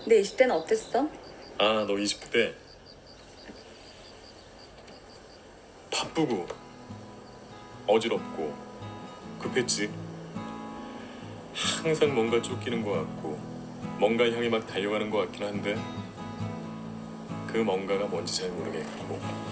내 20대는 어땠어? 아, 너 20대 바쁘고 어지럽고 급했지. 항상 뭔가 쫓기는 것 같고 뭔가 향해 막 달려가는 것 같긴 한데 그 뭔가가 뭔지 잘 모르겠고.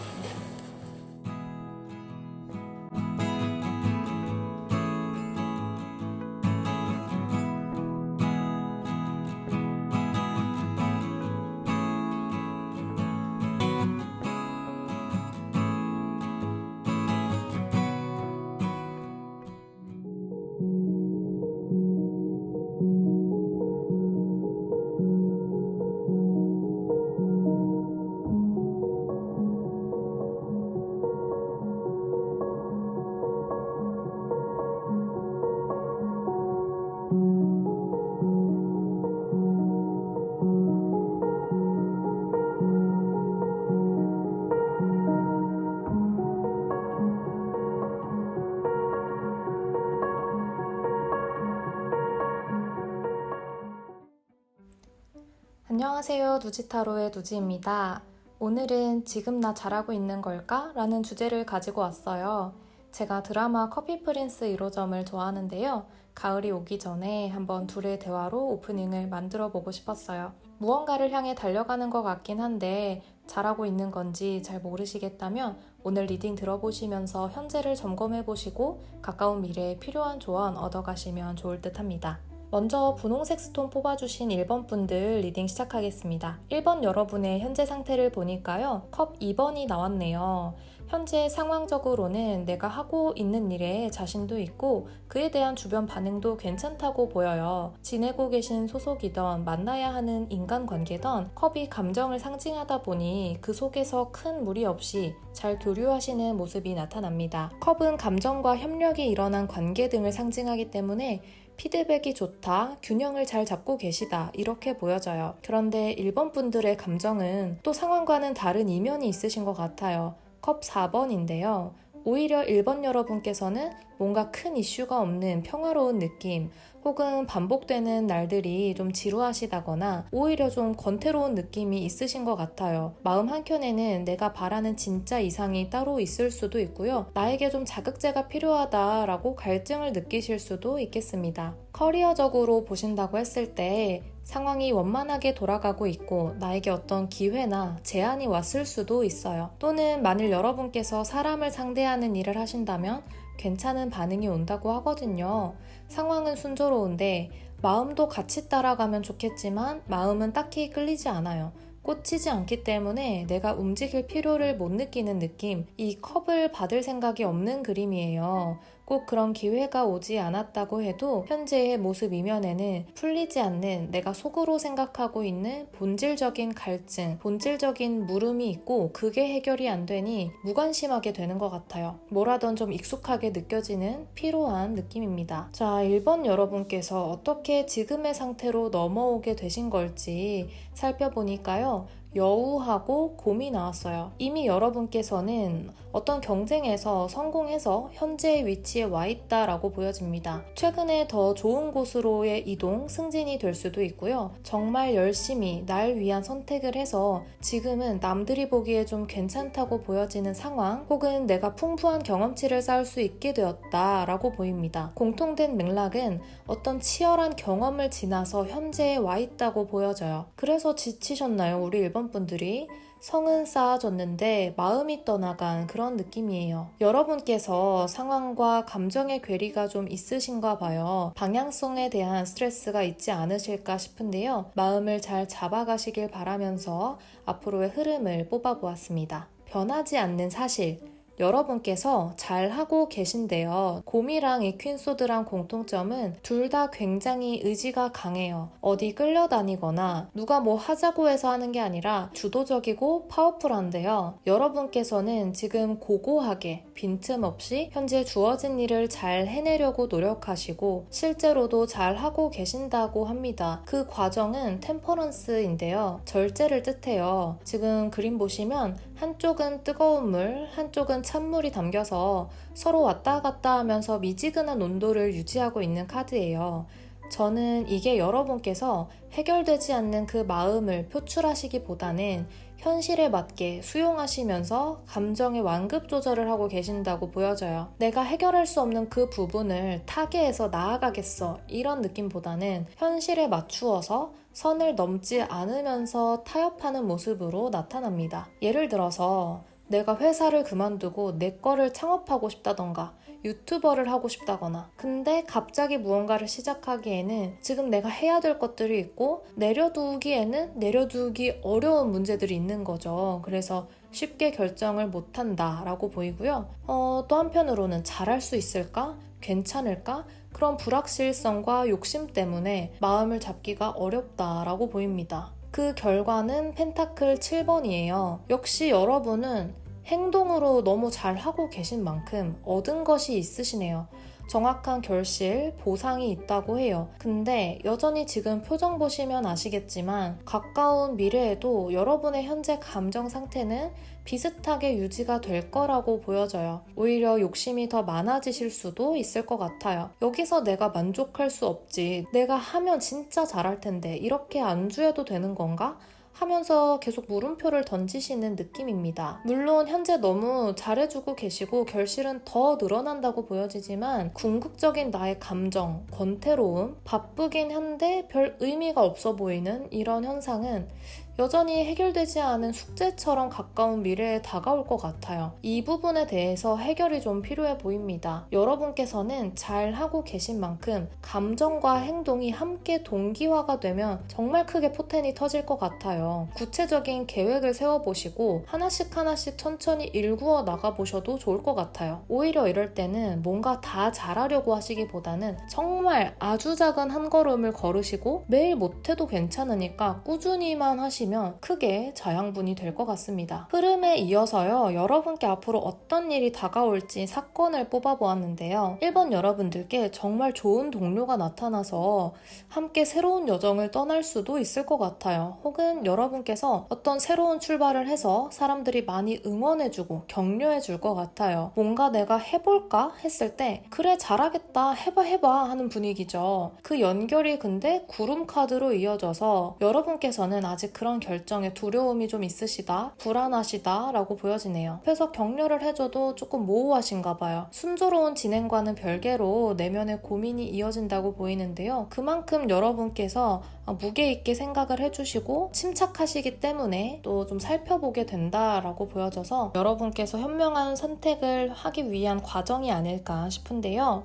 안녕하세요. 누지타로의 누지입니다. 오늘은 지금 나 잘하고 있는 걸까? 라는 주제를 가지고 왔어요. 제가 드라마 커피 프린스 1호점을 좋아하는데요. 가을이 오기 전에 한번 둘의 대화로 오프닝을 만들어 보고 싶었어요. 무언가를 향해 달려가는 것 같긴 한데 잘하고 있는 건지 잘 모르시겠다면 오늘 리딩 들어보시면서 현재를 점검해 보시고 가까운 미래에 필요한 조언 얻어가시면 좋을 듯 합니다. 먼저 분홍색 스톤 뽑아주신 1번 분들 리딩 시작하겠습니다. 1번 여러분의 현재 상태를 보니까요. 컵 2번이 나왔네요. 현재 상황적으로는 내가 하고 있는 일에 자신도 있고 그에 대한 주변 반응도 괜찮다고 보여요. 지내고 계신 소속이던 만나야 하는 인간관계던 컵이 감정을 상징하다 보니 그 속에서 큰 무리 없이 잘 교류하시는 모습이 나타납니다. 컵은 감정과 협력이 일어난 관계 등을 상징하기 때문에 피드백이 좋다, 균형을 잘 잡고 계시다 이렇게 보여져요. 그런데 1번 분들의 감정은 또 상황과는 다른 이면이 있으신 것 같아요. 컵 4번인데요. 오히려 1번 여러분께서는 뭔가 큰 이슈가 없는 평화로운 느낌 혹은 반복되는 날들이 좀 지루하시다거나 오히려 좀 권태로운 느낌이 있으신 것 같아요. 마음 한켠에는 내가 바라는 진짜 이상이 따로 있을 수도 있고요. 나에게 좀 자극제가 필요하다라고 갈증을 느끼실 수도 있겠습니다. 커리어적으로 보신다고 했을 때 상황이 원만하게 돌아가고 있고 나에게 어떤 기회나 제안이 왔을 수도 있어요. 또는 만일 여러분께서 사람을 상대하는 일을 하신다면 괜찮은 반응이 온다고 하거든요. 상황은 순조로운데 마음도 같이 따라가면 좋겠지만 마음은 딱히 끌리지 않아요. 꽂히지 않기 때문에 내가 움직일 필요를 못 느끼는 느낌, 이 컵을 받을 생각이 없는 그림이에요. 꼭 그런 기회가 오지 않았다고 해도 현재의 모습 이면에는 풀리지 않는 내가 속으로 생각하고 있는 본질적인 갈증, 본질적인 물음이 있고 그게 해결이 안 되니 무관심하게 되는 것 같아요. 뭐라던 좀 익숙하게 느껴지는 피로한 느낌입니다. 자, 1번 여러분께서 어떻게 지금의 상태로 넘어오게 되신 걸지 살펴보니까요. 여우하고 곰이 나왔어요. 이미 여러분께서는 어떤 경쟁에서 성공해서 현재의 위치에 와 있다라고 보여집니다. 최근에 더 좋은 곳으로의 이동, 승진이 될 수도 있고요. 정말 열심히 날 위한 선택을 해서 지금은 남들이 보기에 좀 괜찮다고 보여지는 상황 혹은 내가 풍부한 경험치를 쌓을 수 있게 되었다라고 보입니다. 공통된 맥락은 어떤 치열한 경험을 지나서 현재에 와 있다고 보여져요. 그래서 지치셨나요? 우리 1번 분들이 성은 쌓아졌는데 마음이 떠나간 그런 느낌이에요. 여러분께서 상황과 감정의 괴리가 좀 있으신가 봐요. 방향성에 대한 스트레스가 있지 않으실까 싶은데요. 마음을 잘 잡아가시길 바라면서 앞으로의 흐름을 뽑아보았습니다. 변하지 않는 사실, 여러분께서 잘하고 계신데요. 곰이랑 이 퀸소드랑 공통점은 둘 다 굉장히 의지가 강해요. 어디 끌려다니거나 누가 뭐 하자고 해서 하는 게 아니라 주도적이고 파워풀한데요. 여러분께서는 지금 고고하게 빈틈없이 현재 주어진 일을 잘 해내려고 노력하시고 실제로도 잘하고 계신다고 합니다. 그 과정은 템퍼런스인데요. 절제를 뜻해요. 지금 그림 보시면 한쪽은 뜨거운 물, 한쪽은 찬물이 담겨서 서로 왔다 갔다 하면서 미지근한 온도를 유지하고 있는 카드예요. 저는 이게 여러분께서 해결되지 않는 그 마음을 표출하시기보다는 현실에 맞게 수용하시면서 감정의 완급 조절을 하고 계신다고 보여져요. 내가 해결할 수 없는 그 부분을 타개해서 나아가겠어, 이런 느낌보다는 현실에 맞추어서 선을 넘지 않으면서 타협하는 모습으로 나타납니다. 예를 들어서 내가 회사를 그만두고 내 거를 창업하고 싶다던가 유튜버를 하고 싶다거나, 근데 갑자기 무언가를 시작하기에는 지금 내가 해야 될 것들이 있고 내려두기에는 내려두기 어려운 문제들이 있는 거죠. 그래서 쉽게 결정을 못한다 라고 보이고요. 또 한편으로는 잘할 수 있을까? 괜찮을까? 그런 불확실성과 욕심 때문에 마음을 잡기가 어렵다라고 보입니다. 그 결과는 펜타클 7번이에요. 역시 여러분은 행동으로 너무 잘하고 계신 만큼 얻은 것이 있으시네요. 정확한 결실, 보상이 있다고 해요. 근데 여전히 지금 표정 보시면 아시겠지만 가까운 미래에도 여러분의 현재 감정 상태는 비슷하게 유지가 될 거라고 보여져요. 오히려 욕심이 더 많아지실 수도 있을 것 같아요. 여기서 내가 만족할 수 없지, 내가 하면 진짜 잘할 텐데 이렇게 안주해도 되는 건가? 하면서 계속 물음표를 던지시는 느낌입니다. 물론 현재 너무 잘해주고 계시고 결실은 더 늘어난다고 보여지지만 궁극적인 나의 감정, 권태로움, 바쁘긴 한데 별 의미가 없어 보이는 이런 현상은 여전히 해결되지 않은 숙제처럼 가까운 미래에 다가올 것 같아요. 이 부분에 대해서 해결이 좀 필요해 보입니다. 여러분께서는 잘 하고 계신 만큼 감정과 행동이 함께 동기화가 되면 정말 크게 포텐이 터질 것 같아요. 구체적인 계획을 세워보시고 하나씩 천천히 일구어 나가보셔도 좋을 것 같아요. 오히려 이럴 때는 뭔가 다 잘하려고 하시기보다는 정말 아주 작은 한 걸음을 걸으시고 매일 못해도 괜찮으니까 꾸준히만 하시면 크게 자양분이 될 것 같습니다. 흐름에 이어서요, 여러분께 앞으로 어떤 일이 다가올지 사건을 뽑아보았는데요. 1번 여러분들께 정말 좋은 동료가 나타나서 함께 새로운 여정을 떠날 수도 있을 것 같아요. 혹은 여러분께서 어떤 새로운 출발을 해서 사람들이 많이 응원해주고 격려해줄 것 같아요. 뭔가 내가 해볼까 했을 때 그래 잘하겠다 해봐 하는 분위기죠. 그 연결이 근데 구름 카드로 이어져서 여러분께서는 아직 그런 결정에 두려움이 좀 있으시다, 불안하시다 라고 보여지네요. 옆에서 격려를 해줘도 조금 모호하신가 봐요. 순조로운 진행과는 별개로 내면의 고민이 이어진다고 보이는데요. 그만큼 여러분께서 무게 있게 생각을 해주시고 침착하시기 때문에 또 좀 살펴보게 된다라고 보여져서 여러분께서 현명한 선택을 하기 위한 과정이 아닐까 싶은데요.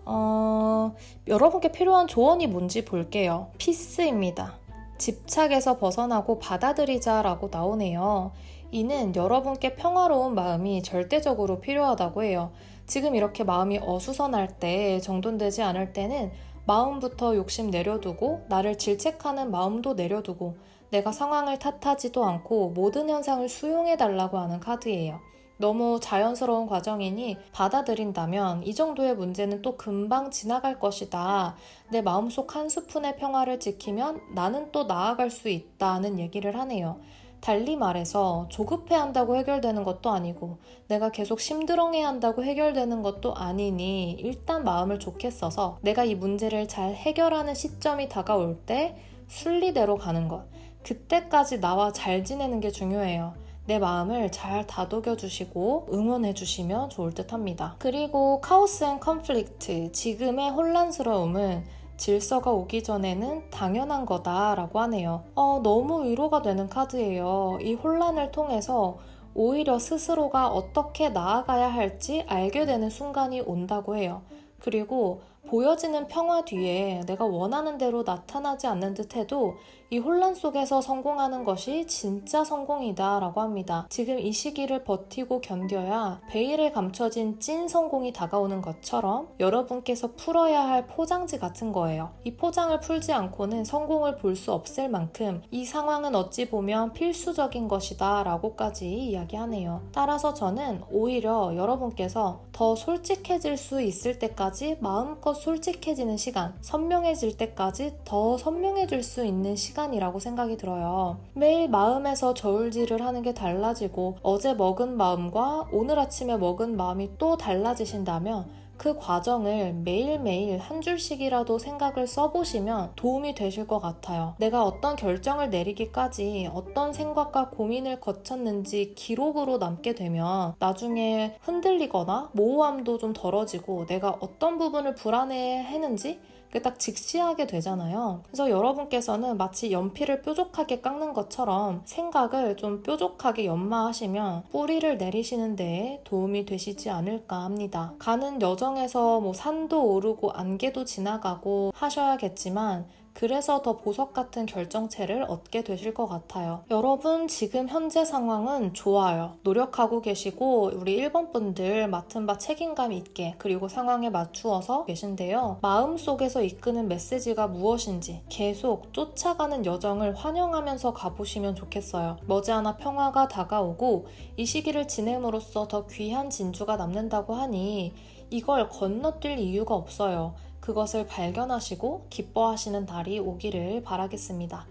여러분께 필요한 조언이 뭔지 볼게요. 피스입니다. 집착에서 벗어나고 받아들이자라고 나오네요. 이는 여러분께 평화로운 마음이 절대적으로 필요하다고 해요. 지금 이렇게 마음이 어수선할 때, 정돈되지 않을 때는 마음부터 욕심 내려두고 나를 질책하는 마음도 내려두고 내가 상황을 탓하지도 않고 모든 현상을 수용해달라고 하는 카드예요. 너무 자연스러운 과정이니 받아들인다면 이 정도의 문제는 또 금방 지나갈 것이다. 내 마음속 한 스푼의 평화를 지키면 나는 또 나아갈 수 있다는 얘기를 하네요. 달리 말해서 조급해한다고 해결되는 것도 아니고 내가 계속 심드렁해 한다고 해결되는 것도 아니니 일단 마음을 좋게 써서 내가 이 문제를 잘 해결하는 시점이 다가올 때 순리대로 가는 것. 그때까지 나와 잘 지내는 게 중요해요. 내 마음을 잘 다독여 주시고 응원해 주시면 좋을 듯 합니다. 그리고 카오스 앤 컨플릭트, 지금의 혼란스러움은 질서가 오기 전에는 당연한 거다라고 하네요. 너무 위로가 되는 카드예요. 이 혼란을 통해서 오히려 스스로가 어떻게 나아가야 할지 알게 되는 순간이 온다고 해요. 그리고 보여지는 평화 뒤에 내가 원하는 대로 나타나지 않는 듯 해도 이 혼란 속에서 성공하는 것이 진짜 성공이다 라고 합니다. 지금 이 시기를 버티고 견뎌야 베일에 감춰진 찐 성공이 다가오는 것처럼 여러분께서 풀어야 할 포장지 같은 거예요. 이 포장을 풀지 않고는 성공을 볼 수 없을 만큼 이 상황은 어찌 보면 필수적인 것이다 라고까지 이야기하네요. 따라서 저는 오히려 여러분께서 더 솔직해질 수 있을 때까지 마음껏 솔직해지는 시간, 선명해질 때까지 더 선명해질 수 있는 시간이라고 생각이 들어요. 매일 마음에서 저울질을 하는 게 달라지고 어제 먹은 마음과 오늘 아침에 먹은 마음이 또 달라지신다면 그 과정을 매일매일 한 줄씩이라도 생각을 써보시면 도움이 되실 것 같아요. 내가 어떤 결정을 내리기까지 어떤 생각과 고민을 거쳤는지 기록으로 남게 되면 나중에 흔들리거나 모호함도 좀 덜어지고 내가 어떤 부분을 불안해 했는지 그게 딱 직시하게 되잖아요. 그래서 여러분께서는 마치 연필을 뾰족하게 깎는 것처럼 생각을 좀 뾰족하게 연마하시면 뿌리를 내리시는 데에 도움이 되시지 않을까 합니다. 가는 여정에서 뭐 산도 오르고 안개도 지나가고 하셔야겠지만 그래서 더 보석 같은 결정체를 얻게 되실 것 같아요. 여러분 지금 현재 상황은 좋아요. 노력하고 계시고 우리 1번 분들 맡은 바 책임감 있게 그리고 상황에 맞추어서 계신데요. 마음속에서 이끄는 메시지가 무엇인지 계속 쫓아가는 여정을 환영하면서 가보시면 좋겠어요. 머지않아 평화가 다가오고 이 시기를 지냄으로써 더 귀한 진주가 남는다고 하니 이걸 건너뛸 이유가 없어요. 그것을 발견하시고 기뻐하시는 달이 오기를 바라겠습니다.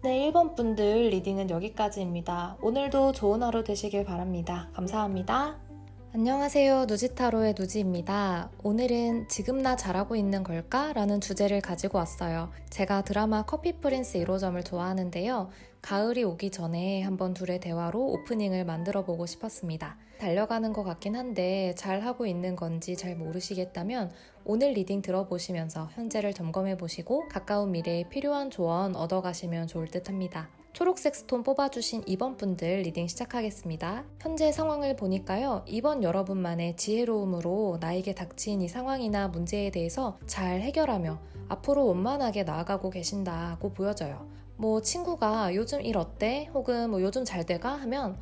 네, 1번 분들 리딩은 여기까지입니다. 오늘도 좋은 하루 되시길 바랍니다. 감사합니다. 안녕하세요. 누지타로의 누지입니다. 오늘은 지금 나 잘하고 있는 걸까? 라는 주제를 가지고 왔어요. 제가 드라마 커피 프린스 1호점을 좋아하는데요. 가을이 오기 전에 한번 둘의 대화로 오프닝을 만들어 보고 싶었습니다. 달려가는 것 같긴 한데 잘하고 있는 건지 잘 모르시겠다면 오늘 리딩 들어보시면서 현재를 점검해 보시고 가까운 미래에 필요한 조언 얻어가시면 좋을 듯 합니다. 초록색 스톤 뽑아주신 2번 분들 리딩 시작하겠습니다. 현재 상황을 보니까요. 2번 여러분만의 지혜로움으로 나에게 닥친 이 상황이나 문제에 대해서 잘 해결하며 앞으로 원만하게 나아가고 계신다고 보여져요. 뭐 친구가 요즘 일 어때? 혹은 뭐 요즘 잘 돼가? 하면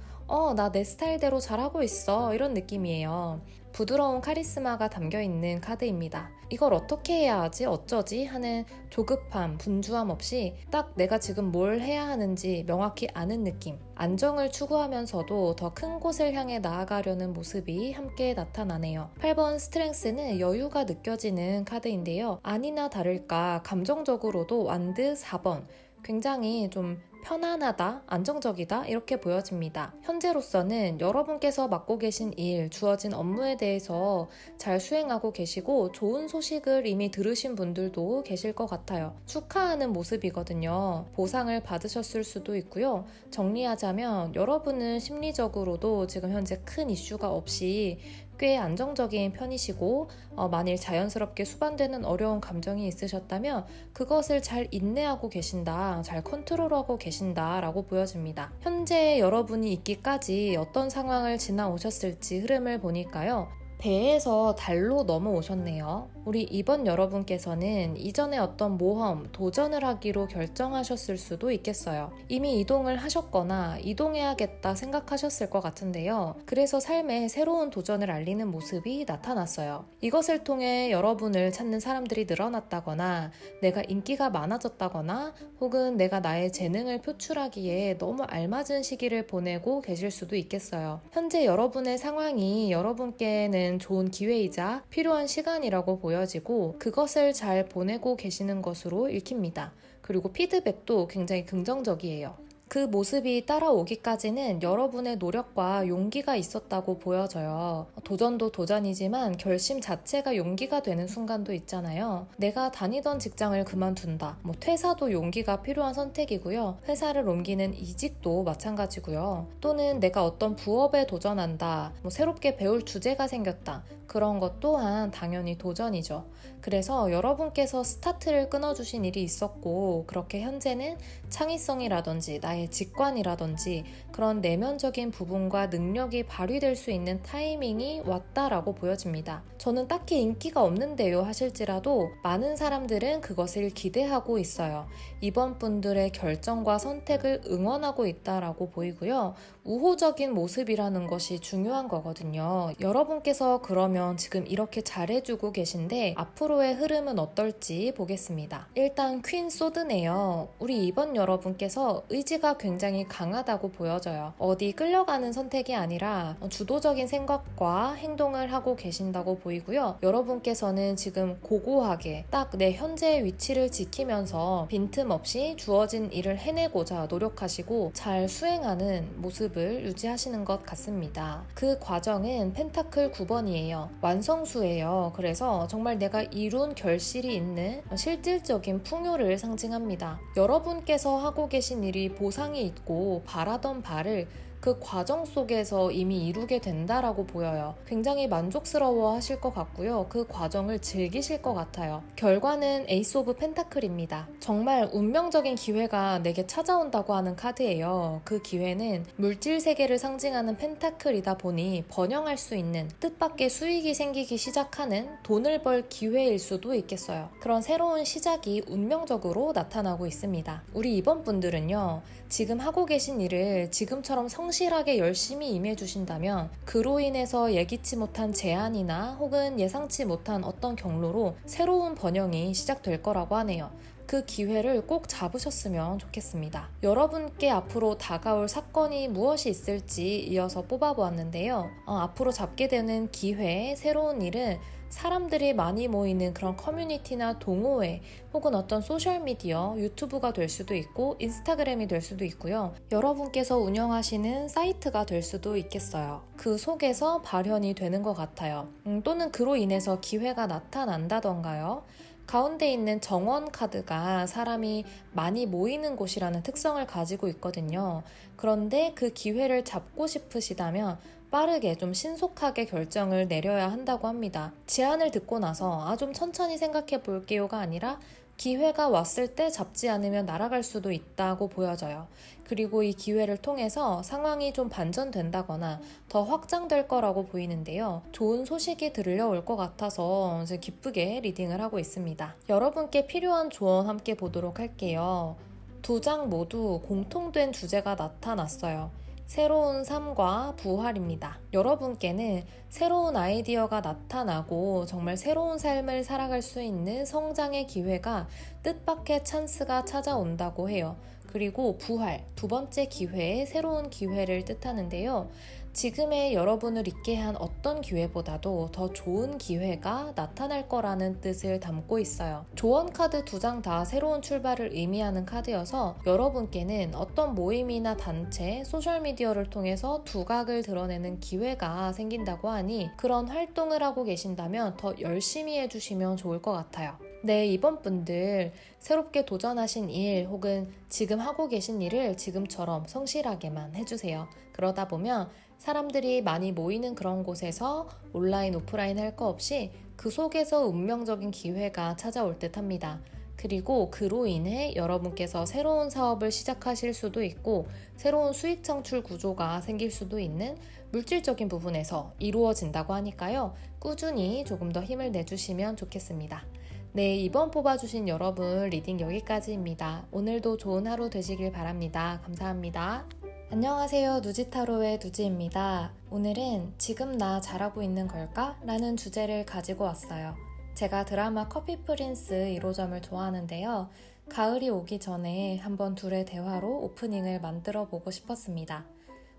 나 내 스타일대로 잘하고 있어 이런 느낌이에요. 부드러운 카리스마가 담겨있는 카드입니다. 이걸 어떻게 해야 하지? 어쩌지? 하는 조급함, 분주함 없이 딱 내가 지금 뭘 해야 하는지 명확히 아는 느낌. 안정을 추구하면서도 더 큰 곳을 향해 나아가려는 모습이 함께 나타나네요. 8번 스트렝스는 여유가 느껴지는 카드인데요. 아니나 다를까 감정적으로도 완드 4번. 굉장히 좀 편안하다, 안정적이다 이렇게 보여집니다. 현재로서는 여러분께서 맡고 계신 일, 주어진 업무에 대해서 잘 수행하고 계시고 좋은 소식을 이미 들으신 분들도 계실 것 같아요. 축하하는 모습이거든요. 보상을 받으셨을 수도 있고요. 정리하자면 여러분은 심리적으로도 지금 현재 큰 이슈가 없이 꽤 안정적인 편이시고 만일 자연스럽게 수반되는 어려운 감정이 있으셨다면 그것을 잘 인내하고 계신다, 잘 컨트롤하고 계신다 라고 보여집니다. 현재 여러분이 있기까지 어떤 상황을 지나오셨을지 흐름을 보니까요. 배에서 달로 넘어오셨네요. 우리 2번 여러분께서는 이전에 어떤 모험, 도전을 하기로 결정하셨을 수도 있겠어요. 이미 이동을 하셨거나 이동해야겠다 생각하셨을 것 같은데요. 그래서 삶에 새로운 도전을 알리는 모습이 나타났어요. 이것을 통해 여러분을 찾는 사람들이 늘어났다거나 내가 인기가 많아졌다거나 혹은 내가 나의 재능을 표출하기에 너무 알맞은 시기를 보내고 계실 수도 있겠어요. 현재 여러분의 상황이 여러분께는 좋은 기회이자 필요한 시간이라고 보여지고 그것을 잘 보내고 계시는 것으로 읽힙니다. 그리고 피드백도 굉장히 긍정적이에요. 그 모습이 따라오기까지는 여러분의 노력과 용기가 있었다고 보여져요. 도전도 도전이지만 결심 자체가 용기가 되는 순간도 있잖아요. 내가 다니던 직장을 그만둔다. 퇴사도 용기가 필요한 선택이고요. 회사를 옮기는 이직도 마찬가지고요. 또는 내가 어떤 부업에 도전한다. 새롭게 배울 주제가 생겼다. 그런 것 또한 당연히 도전이죠. 그래서 여러분께서 스타트를 끊어주신 일이 있었고 그렇게 현재는 창의성이라든지 나의 직관이라든지 그런 내면적인 부분과 능력이 발휘될 수 있는 타이밍이 왔다라고 보여집니다. 저는 딱히 인기가 없는데요 하실지라도 많은 사람들은 그것을 기대하고 있어요. 이번 분들의 결정과 선택을 응원하고 있다라고 보이고요. 우호적인 모습이라는 것이 중요한 거거든요. 여러분께서 그러면 지금 이렇게 잘해주고 계신데 앞으로의 흐름은 어떨지 보겠습니다. 일단 퀸 소드네요. 우리 2번 여러분께서 의지가 의지가 굉장히 강하다고 보여져요. 어디 끌려가는 선택이 아니라 주도적인 생각과 행동을 하고 계신다고 보이고요. 여러분께서는 지금 고고하게 딱 내 현재의 위치를 지키면서 빈틈없이 주어진 일을 해내고자 노력하시고 잘 수행하는 모습을 유지하시는 것 같습니다. 그 과정은 펜타클 9번이에요. 완성수예요. 그래서 정말 내가 이룬 결실이 있는 실질적인 풍요를 상징합니다. 여러분께서 하고 계신 일이 보상이 있고 바라던 바를 그 과정 속에서 이미 이루게 된다라고 보여요. 굉장히 만족스러워 하실 것 같고요. 그 과정을 즐기실 것 같아요. 결과는 에이스 오브 펜타클입니다. 정말 운명적인 기회가 내게 찾아온다고 하는 카드예요. 그 기회는 물질 세계를 상징하는 펜타클이다 보니 번영할 수 있는 뜻밖의 수익이 생기기 시작하는 돈을 벌 기회일 수도 있겠어요. 그런 새로운 시작이 운명적으로 나타나고 있습니다. 우리 이번 분들은요. 지금 하고 계신 일을 지금처럼 성실하게 열심히 임해주신다면 그로 인해서 예기치 못한 제안이나 혹은 예상치 못한 어떤 경로로 새로운 번영이 시작될 거라고 하네요. 그 기회를 꼭 잡으셨으면 좋겠습니다. 여러분께 앞으로 다가올 사건이 무엇이 있을지 이어서 뽑아보았는데요. 앞으로 잡게 되는 기회, 새로운 일은 사람들이 많이 모이는 그런 커뮤니티나 동호회 혹은 어떤 소셜미디어, 유튜브가 될 수도 있고 인스타그램이 될 수도 있고요. 여러분께서 운영하시는 사이트가 될 수도 있겠어요. 그 속에서 발현이 되는 것 같아요. 또는 그로 인해서 기회가 나타난다던가요. 가운데 있는 정원 카드가 사람이 많이 모이는 곳이라는 특성을 가지고 있거든요. 그런데 그 기회를 잡고 싶으시다면 빠르게 좀 신속하게 결정을 내려야 한다고 합니다. 제안을 듣고 나서 좀 천천히 생각해 볼게요가 아니라 기회가 왔을 때 잡지 않으면 날아갈 수도 있다고 보여져요. 그리고 이 기회를 통해서 상황이 좀 반전된다거나 더 확장될 거라고 보이는데요. 좋은 소식이 들려올 것 같아서 이제 기쁘게 리딩을 하고 있습니다. 여러분께 필요한 조언 함께 보도록 할게요. 두 장 모두 공통된 주제가 나타났어요. 새로운 삶과 부활입니다. 여러분께는 새로운 아이디어가 나타나고 정말 새로운 삶을 살아갈 수 있는 성장의 기회가 뜻밖의 찬스가 찾아온다고 해요. 그리고 부활, 두 번째 기회에 새로운 기회를 뜻하는데요. 지금의 여러분을 있게 한 어떤 기회보다도 더 좋은 기회가 나타날 거라는 뜻을 담고 있어요. 조언 카드 두 장 다 새로운 출발을 의미하는 카드여서 여러분께는 어떤 모임이나 단체, 소셜미디어를 통해서 두각을 드러내는 기회가 생긴다고 하니 그런 활동을 하고 계신다면 더 열심히 해주시면 좋을 것 같아요. 네, 이번 분들 새롭게 도전하신 일 혹은 지금 하고 계신 일을 지금처럼 성실하게만 해주세요. 그러다 보면 사람들이 많이 모이는 그런 곳에서 온라인, 오프라인 할 거 없이 그 속에서 운명적인 기회가 찾아올 듯 합니다. 그리고 그로 인해 여러분께서 새로운 사업을 시작하실 수도 있고 새로운 수익 창출 구조가 생길 수도 있는 물질적인 부분에서 이루어진다고 하니까요. 꾸준히 조금 더 힘을 내주시면 좋겠습니다. 네, 이번 뽑아주신 여러분 리딩 여기까지입니다. 오늘도 좋은 하루 되시길 바랍니다. 감사합니다. 안녕하세요. 누지타로의 누지입니다. 오늘은 지금 나 잘하고 있는 걸까? 라는 주제를 가지고 왔어요. 제가 드라마 커피 프린스 1호점을 좋아하는데요. 가을이 오기 전에 한번 둘의 대화로 오프닝을 만들어 보고 싶었습니다.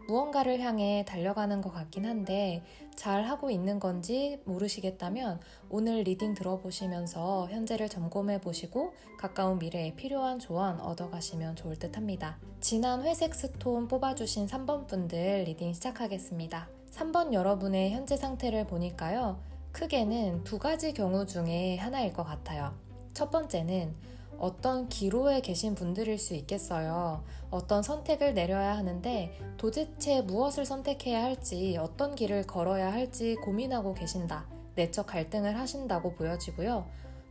무언가를 향해 달려가는 것 같긴 한데 잘 하고 있는 건지 모르시겠다면 오늘 리딩 들어보시면서 현재를 점검해 보시고 가까운 미래에 필요한 조언 얻어가시면 좋을 듯 합니다. 진한 회색 스톤 뽑아주신 3번 분들 리딩 시작하겠습니다. 3번 여러분의 현재 상태를 보니까요. 크게는 두 가지 경우 중에 하나일 것 같아요. 첫 번째는 어떤 기로에 계신 분들일 수 있겠어요. 어떤 선택을 내려야 하는데 도대체 무엇을 선택해야 할지 어떤 길을 걸어야 할지 고민하고 계신다. 내적 갈등을 하신다고 보여지고요.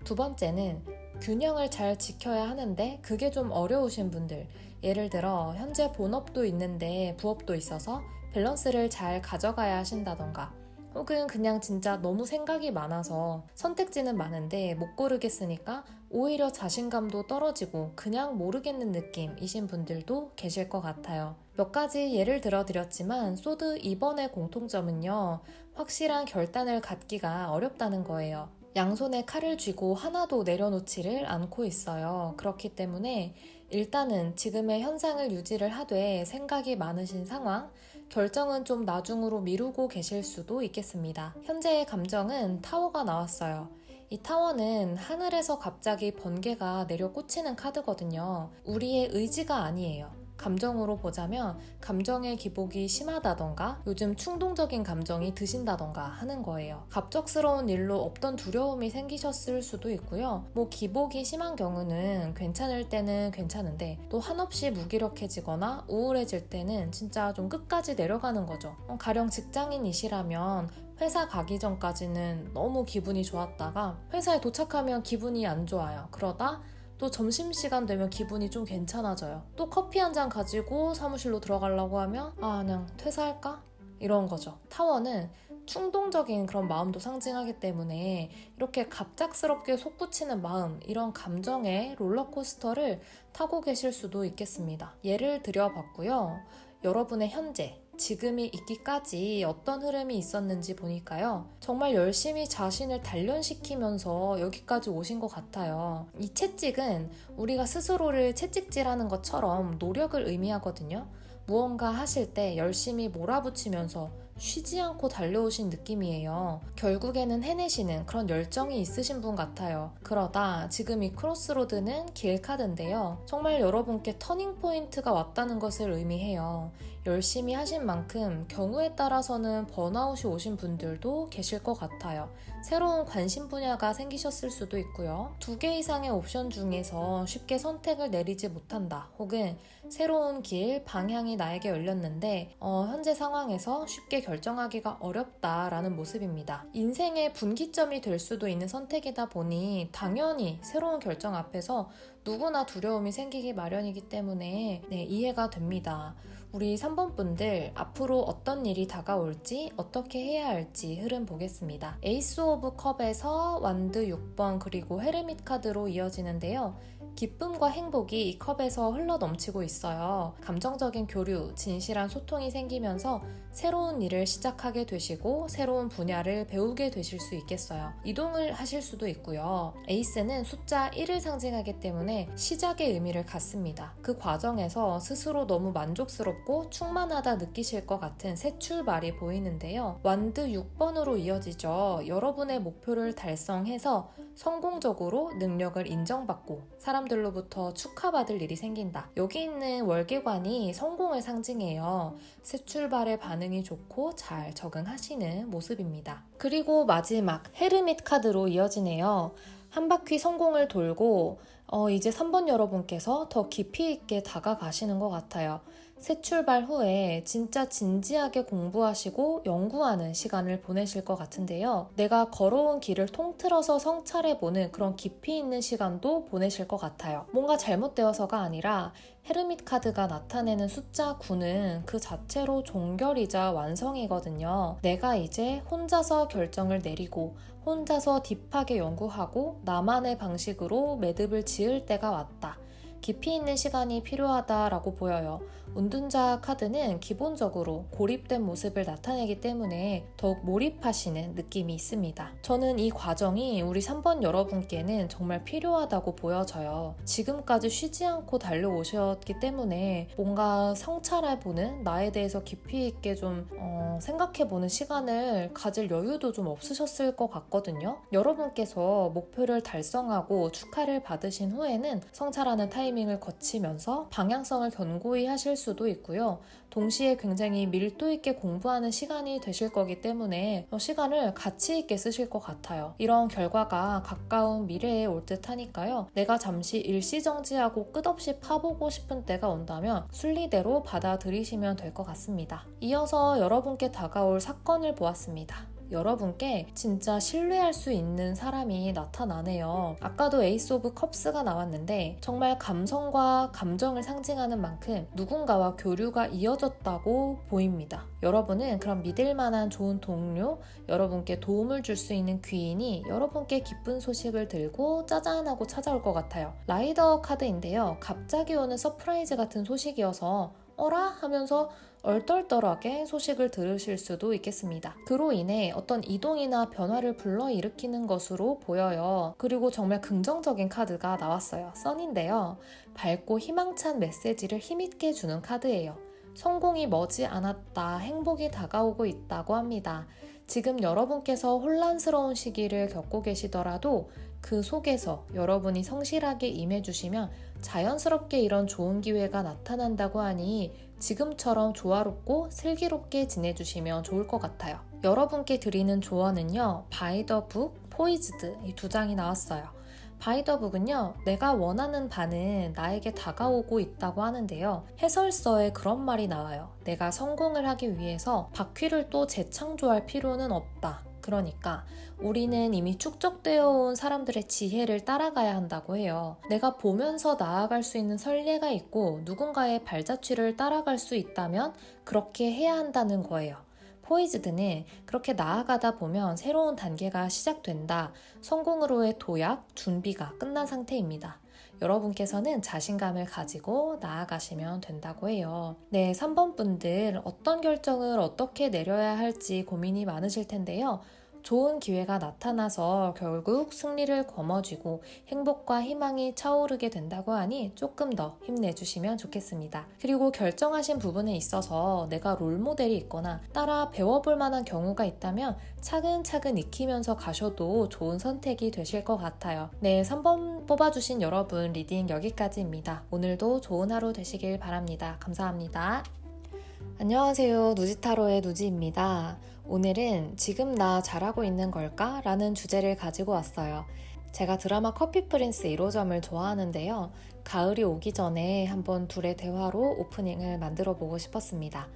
두 번째는 균형을 잘 지켜야 하는데 그게 좀 어려우신 분들. 예를 들어 현재 본업도 있는데 부업도 있어서 밸런스를 잘 가져가야 하신다던가 혹은 그냥 진짜 너무 생각이 많아서 선택지는 많은데 못 고르겠으니까 오히려 자신감도 떨어지고 그냥 모르겠는 느낌이신 분들도 계실 것 같아요. 몇 가지 예를 들어 드렸지만 소드 2번의 공통점은요. 확실한 결단을 갖기가 어렵다는 거예요. 양손에 칼을 쥐고 하나도 내려놓지를 않고 있어요. 그렇기 때문에 일단은 지금의 현상을 유지를 하되 생각이 많으신 상황, 결정은 좀 나중으로 미루고 계실 수도 있겠습니다. 현재의 감정은 타워가 나왔어요. 이 타워는 하늘에서 갑자기 번개가 내려 꽂히는 카드거든요. 우리의 의지가 아니에요. 감정으로 보자면 감정의 기복이 심하다던가 요즘 충동적인 감정이 드신다던가 하는 거예요. 갑작스러운 일로 없던 두려움이 생기셨을 수도 있고요. 뭐 기복이 심한 경우는 괜찮을 때는 괜찮은데 또 한없이 무기력해지거나 우울해질 때는 진짜 좀 끝까지 내려가는 거죠. 가령 직장인이시라면 회사 가기 전까지는 너무 기분이 좋았다가 회사에 도착하면 기분이 안 좋아요. 그러다 또 점심시간 되면 기분이 좀 괜찮아져요. 또 커피 한 잔 가지고 사무실로 들어가려고 하면 그냥 퇴사할까? 이런 거죠. 타워는 충동적인 그런 마음도 상징하기 때문에 이렇게 갑작스럽게 솟구치는 마음, 이런 감정의 롤러코스터를 타고 계실 수도 있겠습니다. 예를 들어봤고요. 여러분의 현재, 지금이 있기까지 어떤 흐름이 있었는지 보니까요. 정말 열심히 자신을 단련시키면서 여기까지 오신 것 같아요. 이 채찍은 우리가 스스로를 채찍질하는 것처럼 노력을 의미하거든요. 무언가 하실 때 열심히 몰아붙이면서 쉬지 않고 달려오신 느낌이에요. 결국에는 해내시는 그런 열정이 있으신 분 같아요. 그러다 지금 이 크로스로드는 길 카드인데요. 정말 여러분께 터닝 포인트가 왔다는 것을 의미해요. 열심히 하신 만큼 경우에 따라서는 번아웃이 오신 분들도 계실 것 같아요. 새로운 관심 분야가 생기셨을 수도 있고요. 2개 이상의 옵션 중에서 쉽게 선택을 내리지 못한다. 혹은 새로운 길, 방향이 나에게 열렸는데 현재 상황에서 쉽게 결정하기가 어렵다라는 모습입니다. 인생의 분기점이 될 수도 있는 선택이다 보니 당연히 새로운 결정 앞에서 누구나 두려움이 생기기 마련이기 때문에 이해가 됩니다. 우리 3번 분들 앞으로 어떤 일이 다가올지 어떻게 해야 할지 흐름 보겠습니다. 에이스 오브 컵에서 완드 6번 그리고 헤르밋 카드로 이어지는데요. 기쁨과 행복이 이 컵에서 흘러 넘치고 있어요. 감정적인 교류, 진실한 소통이 생기면서 새로운 일을 시작하게 되시고 새로운 분야를 배우게 되실 수 있겠어요. 이동을 하실 수도 있고요. 에이스는 숫자 1을 상징하기 때문에 시작의 의미를 갖습니다. 그 과정에서 스스로 너무 만족스럽고 충만하다 느끼실 것 같은 새 출발이 보이는데요. 완드 6번으로 이어지죠. 여러분의 목표를 달성해서 성공적으로 능력을 인정받고 사람들로부터 축하받을 일이 생긴다. 여기 있는 월계관이 성공을 상징해요. 새 출발의 반응이 좋고 잘 적응하시는 모습입니다. 그리고 마지막 헤르밋 카드로 이어지네요. 한 바퀴 성공을 돌고 이제 3번 여러분께서 더 깊이 있게 다가가시는 것 같아요. 새 출발 후에 진짜 진지하게 공부하시고 연구하는 시간을 보내실 것 같은데요. 내가 걸어온 길을 통틀어서 성찰해보는 그런 깊이 있는 시간도 보내실 것 같아요. 뭔가 잘못되어서가 아니라 헤르밋 카드가 나타내는 숫자 9는 그 자체로 종결이자 완성이거든요. 내가 이제 혼자서 결정을 내리고 혼자서 딥하게 연구하고 나만의 방식으로 매듭을 지을 때가 왔다. 깊이 있는 시간이 필요하다라고 보여요. 운둔자 카드는 기본적으로 고립된 모습을 나타내기 때문에 더욱 몰입하시는 느낌이 있습니다. 저는 이 과정이 우리 3번 여러분께는 정말 필요하다고 보여져요. 지금까지 쉬지 않고 달려오셨기 때문에 뭔가 성찰해보는, 나에 대해서 깊이 있게 좀 생각해보는 시간을 가질 여유도 좀 없으셨을 것 같거든요. 여러분께서 목표를 달성하고 축하를 받으신 후에는 성찰하는 타이밍을 거치면서 방향성을 견고히 하실 수도 있고요. 동시에 굉장히 밀도 있게 공부하는 시간이 되실 거기 때문에 시간을 가치 있게 쓰실 것 같아요. 이런 결과가 가까운 미래에 올 듯 하니까요. 내가 잠시 일시정지하고 끝없이 파보고 싶은 때가 온다면 순리대로 받아들이시면 될 것 같습니다. 이어서 여러분께 다가올 사건을 보았습니다. 여러분께 진짜 신뢰할 수 있는 사람이 나타나네요. 아까도 에이스 오브 컵스가 나왔는데 정말 감성과 감정을 상징하는 만큼 누군가와 교류가 이어졌다고 보입니다. 여러분은 그런 믿을 만한 좋은 동료, 여러분께 도움을 줄 수 있는 귀인이 여러분께 기쁜 소식을 들고 짜잔 하고 찾아올 것 같아요. 라이더 카드인데요. 갑자기 오는 서프라이즈 같은 소식이어서 어라? 하면서 얼떨떨하게 소식을 들으실 수도 있겠습니다. 그로 인해 어떤 이동이나 변화를 불러일으키는 것으로 보여요. 그리고 정말 긍정적인 카드가 나왔어요. 선인데요. 밝고 희망찬 메시지를 힘있게 주는 카드예요. 성공이 머지 않았다, 행복이 다가오고 있다고 합니다. 지금 여러분께서 혼란스러운 시기를 겪고 계시더라도 그 속에서 여러분이 성실하게 임해주시면 자연스럽게 이런 좋은 기회가 나타난다고 하니 지금처럼 조화롭고 슬기롭게 지내주시면 좋을 것 같아요. 여러분께 드리는 조언은요, 바이 더 북, 포이즈드 이 두 장이 나왔어요. 바이 더 북은요, 내가 원하는 바는 나에게 다가오고 있다고 하는데요. 해설서에 그런 말이 나와요. 내가 성공을 하기 위해서 바퀴를 또 재창조할 필요는 없다. 그러니까 우리는 이미 축적되어 온 사람들의 지혜를 따라가야 한다고 해요. 내가 보면서 나아갈 수 있는 선례가 있고 누군가의 발자취를 따라갈 수 있다면 그렇게 해야 한다는 거예요. 포이즈드는 그렇게 나아가다 보면 새로운 단계가 시작된다. 성공으로의 도약, 준비가 끝난 상태입니다. 여러분께서는 자신감을 가지고 나아가시면 된다고 해요. 네, 3번 분들 어떤 결정을 어떻게 내려야 할지 고민이 많으실 텐데요. 좋은 기회가 나타나서 결국 승리를 거머쥐고 행복과 희망이 차오르게 된다고 하니 조금 더 힘내주시면 좋겠습니다. 그리고 결정하신 부분에 있어서 내가 롤모델이 있거나 따라 배워볼 만한 경우가 있다면 차근차근 익히면서 가셔도 좋은 선택이 되실 것 같아요. 네, 3번 뽑아주신 여러분 리딩 여기까지입니다. 오늘도 좋은 하루 되시길 바랍니다. 감사합니다. 안녕하세요. 누지타로의 누지입니다. 오늘은 지금 나 잘하고 있는 걸까? 라는 주제를 가지고 왔어요. 제가 드라마 커피 프린스 1호점을 좋아하는데요. 가을이 오기 전에 한번 둘의 대화로 오프닝을 만들어 보고 싶었습니다.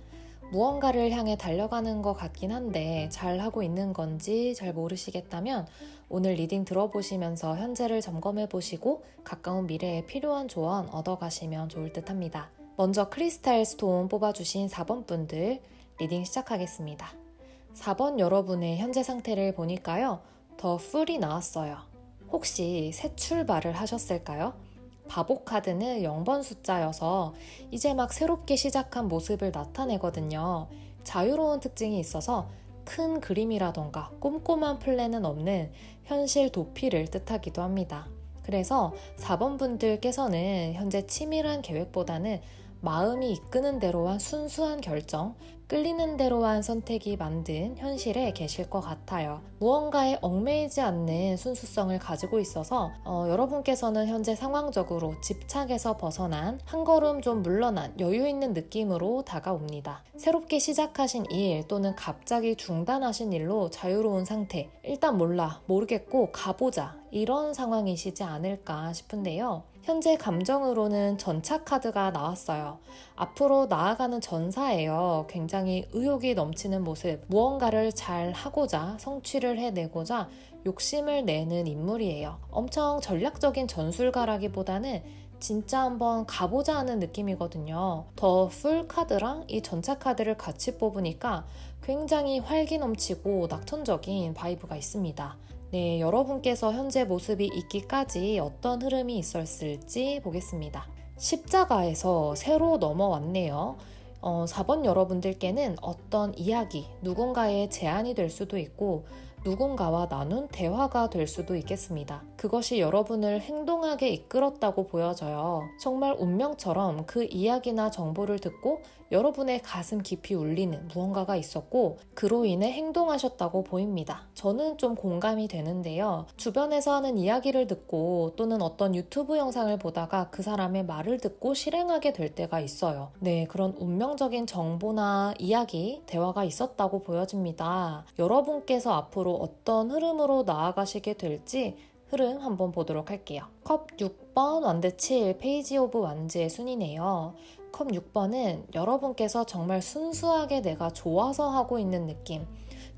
무언가를 향해 달려가는 것 같긴 한데 잘하고 있는 건지 잘 모르시겠다면 오늘 리딩 들어보시면서 현재를 점검해 보시고 가까운 미래에 필요한 조언 얻어가시면 좋을 듯 합니다. 먼저 크리스탈 스톤 뽑아주신 4번 분들 리딩 시작하겠습니다. 4번 여러분의 현재 상태를 보니까요. 더 풀이 나왔어요. 혹시 새 출발을 하셨을까요? 바보 카드는 0번 숫자여서 이제 막 새롭게 시작한 모습을 나타내거든요. 자유로운 특징이 있어서 큰 그림이라던가 꼼꼼한 플랜은 없는 현실 도피를 뜻하기도 합니다. 그래서 4번 분들께서는 현재 치밀한 계획보다는 마음이 이끄는 대로 한 순수한 결정, 끌리는 대로 한 선택이 만든 현실에 계실 것 같아요. 무언가에 얽매이지 않는 순수성을 가지고 있어서 여러분께서는 현재 상황적으로 집착에서 벗어난 한 걸음 좀 물러난 여유 있는 느낌으로 다가옵니다. 새롭게 시작하신 일 또는 갑자기 중단하신 일로 자유로운 상태, 일단 모르겠고 가보자 이런 상황이시지 않을까 싶은데요. 현재 감정으로는 전차 카드가 나왔어요. 앞으로 나아가는 전사예요. 굉장히 의욕이 넘치는 모습, 무언가를 잘 하고자 성취를 해내고자 욕심을 내는 인물이에요. 엄청 전략적인 전술가라기보다는 진짜 한번 가보자 하는 느낌이거든요. 더 풀 카드랑 이 전차 카드를 같이 뽑으니까 굉장히 활기 넘치고 낙천적인 바이브가 있습니다. 네, 여러분께서 현재 모습이 있기까지 어떤 흐름이 있었을지 보겠습니다. 십자가에서 새로 넘어왔네요. 4번 여러분들께는 어떤 이야기, 누군가의 제안이 될 수도 있고 누군가와 나눈 대화가 될 수도 있겠습니다. 그것이 여러분을 행동하게 이끌었다고 보여져요. 정말 운명처럼 그 이야기나 정보를 듣고 여러분의 가슴 깊이 울리는 무언가가 있었고 그로 인해 행동하셨다고 보입니다. 저는 좀 공감이 되는데요. 주변에서 하는 이야기를 듣고 또는 어떤 유튜브 영상을 보다가 그 사람의 말을 듣고 실행하게 될 때가 있어요. 네, 그런 운명적인 정보나 이야기, 대화가 있었다고 보여집니다. 여러분께서 앞으로 어떤 흐름으로 나아가시게 될지 흐름 한번 보도록 할게요. 컵 6번 완드 7 페이지 오브 완즈의 순이네요. 컵 6번은 여러분께서 정말 순수하게 내가 좋아서 하고 있는 느낌,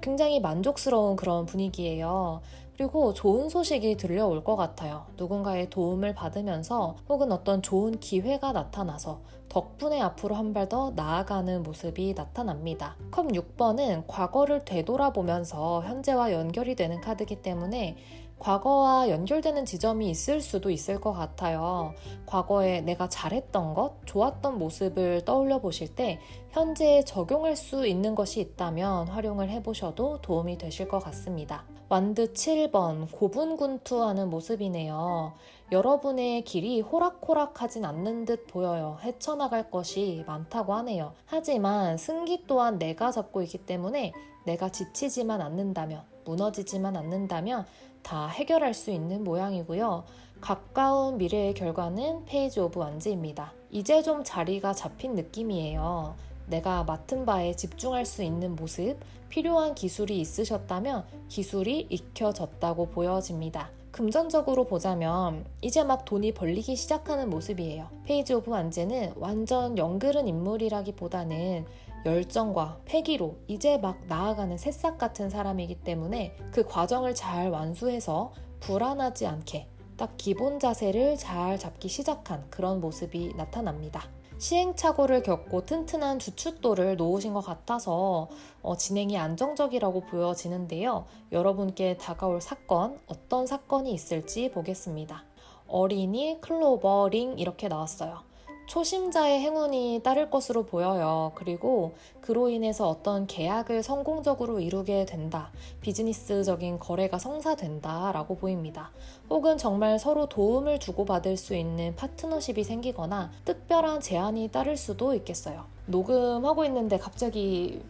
굉장히 만족스러운 그런 분위기예요. 그리고 좋은 소식이 들려올 것 같아요. 누군가의 도움을 받으면서 혹은 어떤 좋은 기회가 나타나서 덕분에 앞으로 한 발 더 나아가는 모습이 나타납니다. 컵 6번은 과거를 되돌아보면서 현재와 연결이 되는 카드이기 때문에 과거와 연결되는 지점이 있을 수도 있을 것 같아요. 과거에 내가 잘했던 것, 좋았던 모습을 떠올려 보실 때 현재에 적용할 수 있는 것이 있다면 활용을 해보셔도 도움이 되실 것 같습니다. 완드 7번, 고분군투하는 모습이네요. 여러분의 길이 호락호락하진 않는 듯 보여요. 헤쳐나갈 것이 많다고 하네요. 하지만 승기 또한 내가 잡고 있기 때문에 내가 지치지만 않는다면, 무너지지만 않는다면 다 해결할 수 있는 모양이고요. 가까운 미래의 결과는 페이지 오브 완즈입니다. 이제 좀 자리가 잡힌 느낌이에요. 내가 맡은 바에 집중할 수 있는 모습, 필요한 기술이 있으셨다면 기술이 익혀졌다고 보여집니다. 금전적으로 보자면 이제 막 돈이 벌리기 시작하는 모습이에요. 페이지 오브 완즈는 완전 영그른 인물이라기보다는 열정과 패기로 이제 막 나아가는 새싹 같은 사람이기 때문에 그 과정을 잘 완수해서 불안하지 않게 딱 기본 자세를 잘 잡기 시작한 그런 모습이 나타납니다. 시행착오를 겪고 튼튼한 주춧돌을 놓으신 것 같아서 진행이 안정적이라고 보여지는데요. 여러분께 다가올 사건, 어떤 사건이 있을지 보겠습니다. 어린이, 클로버, 링 이렇게 나왔어요. 초심자의 행운이 따를 것으로 보여요. 그리고 그로 인해서 어떤 계약을 성공적으로 이루게 된다. 비즈니스적인 거래가 성사된다 라고 보입니다. 혹은 정말 서로 도움을 주고받을 수 있는 파트너십이 생기거나 특별한 제안이 따를 수도 있겠어요. 녹음하고 있는데 갑자기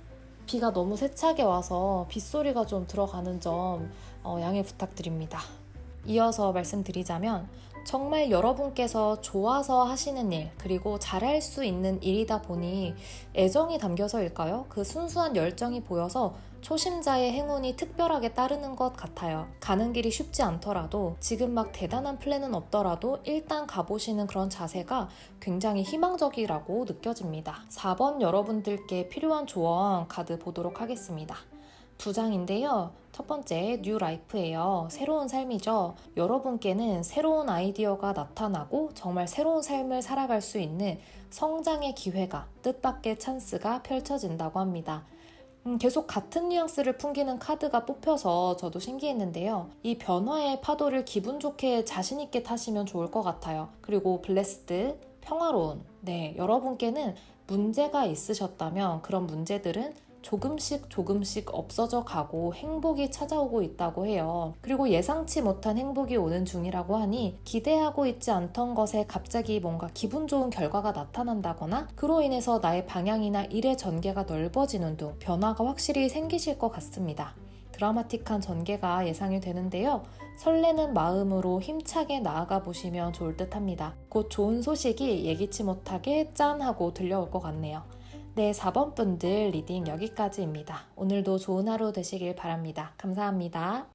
비가 너무 세차게 와서 빗소리가 좀 들어가는 점 양해 부탁드립니다. 이어서 말씀드리자면 정말 여러분께서 좋아서 하시는 일, 그리고 잘할 수 있는 일이다 보니 애정이 담겨서일까요? 그 순수한 열정이 보여서 초심자의 행운이 특별하게 따르는 것 같아요. 가는 길이 쉽지 않더라도 지금 막 대단한 플랜은 없더라도 일단 가보시는 그런 자세가 굉장히 희망적이라고 느껴집니다. 4번 여러분들께 필요한 조언 카드 보도록 하겠습니다. 두 장인데요. 첫 번째 뉴 라이프예요. 새로운 삶이죠. 여러분께는 새로운 아이디어가 나타나고 정말 새로운 삶을 살아갈 수 있는 성장의 기회가, 뜻밖의 찬스가 펼쳐진다고 합니다. 계속 같은 뉘앙스를 풍기는 카드가 뽑혀서 저도 신기했는데요. 이 변화의 파도를 기분 좋게 자신 있게 타시면 좋을 것 같아요. 그리고 블레스드, 평화로운. 네, 여러분께는 문제가 있으셨다면 그런 문제들은 조금씩 없어져 가고 행복이 찾아오고 있다고 해요. 그리고 예상치 못한 행복이 오는 중이라고 하니 기대하고 있지 않던 것에 갑자기 뭔가 기분 좋은 결과가 나타난다거나 그로 인해서 나의 방향이나 일의 전개가 넓어지는 등 변화가 확실히 생기실 것 같습니다. 드라마틱한 전개가 예상이 되는데요. 설레는 마음으로 힘차게 나아가 보시면 좋을 듯 합니다. 곧 좋은 소식이 예기치 못하게 짠 하고 들려올 것 같네요. 네, 4번 분들 리딩 여기까지입니다. 오늘도 좋은 하루 되시길 바랍니다. 감사합니다.